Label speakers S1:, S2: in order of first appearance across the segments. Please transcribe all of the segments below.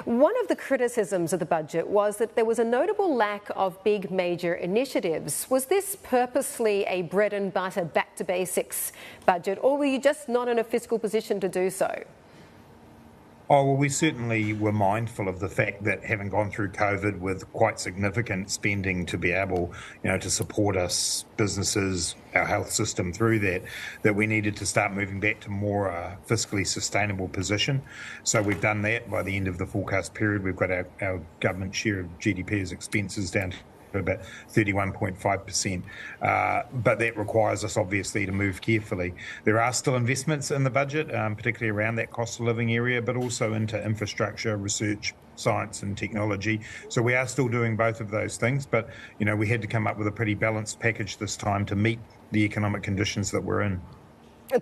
S1: One of the criticisms of the budget was that there was a notable lack of big major initiatives. Was this purposely a bread and butter back to basics budget, or were you just not in a fiscal position to do so?
S2: Oh, well, we certainly were mindful of the fact that having gone through COVID with quite significant spending to be able, to support us, businesses, our health system through that we needed to start moving back to more fiscally sustainable position. So we've done that. By the end of the forecast period, we've got our government share of GDP as expenses down to about 31.5%. But that requires us, obviously, to move carefully. There are still investments in the budget, particularly around that cost of living area, but also into infrastructure, research, science and technology. So we are still doing both of those things. But, we had to come up with a pretty balanced package this time to meet the economic conditions that we're in.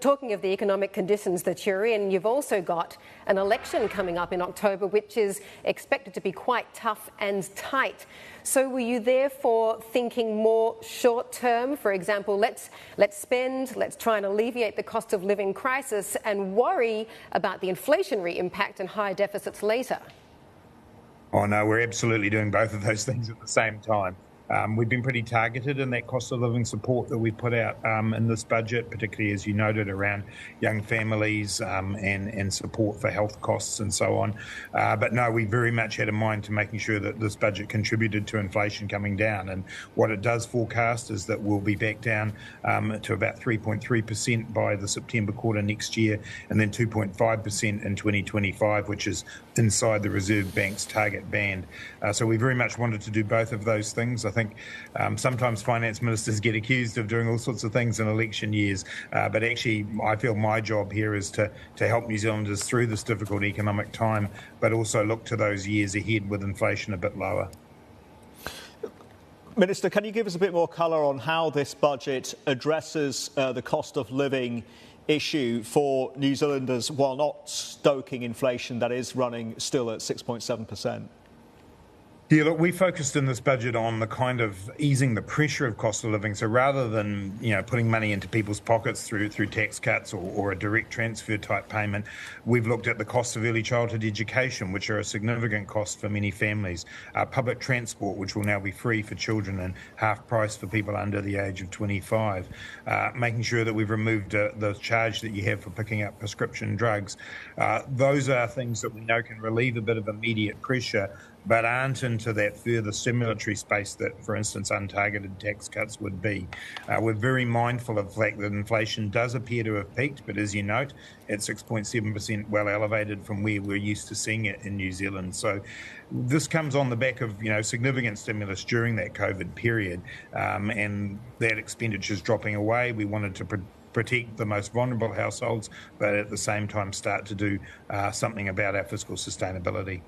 S1: Talking of the economic conditions that you're in, you've also got an election coming up in October, which is expected to be quite tough and tight. So were you therefore thinking more short term? For example, let's spend, let's try and alleviate the cost of living crisis and worry about the inflationary impact and higher deficits later?
S2: Oh, no, we're absolutely doing both of those things at the same time. We've been pretty targeted in that cost of living support that we put out in this budget, particularly, as you noted, around young families and support for health costs and so on. But no, we very much had in mind to making sure that this budget contributed to inflation coming down. And what it does forecast is that we'll be back down to about 3.3% by the September quarter next year, and then 2.5% in 2025, which is inside the Reserve Bank's target band. So we very much wanted to do both of those things. I think sometimes finance ministers get accused of doing all sorts of things in election years, but actually I feel my job here is to help New Zealanders through this difficult economic time, but also look to those years ahead with inflation a bit lower.
S3: Minister, can you give us a bit more colour on how this budget addresses the cost of living issue for New Zealanders while not stoking inflation that is running still at 6.7%?
S2: Yeah, look, we focused in this budget on the kind of easing the pressure of cost of living. So rather than, putting money into people's pockets through tax cuts or a direct transfer type payment, we've looked at the cost of early childhood education, which are a significant cost for many families, public transport, which will now be free for children and half price for people under the age of 25, making sure that we've removed the charge that you have for picking up prescription drugs. Those are things that we know can relieve a bit of immediate pressure, but aren't into that further stimulatory space that, for instance, untargeted tax cuts would be. We're very mindful of the fact that inflation does appear to have peaked, but as you note, at 6.7%, well elevated from where we're used to seeing it in New Zealand. So this comes on the back of, significant stimulus during that COVID period, and that expenditure is dropping away. We wanted to protect the most vulnerable households, but at the same time start to do something about our fiscal sustainability.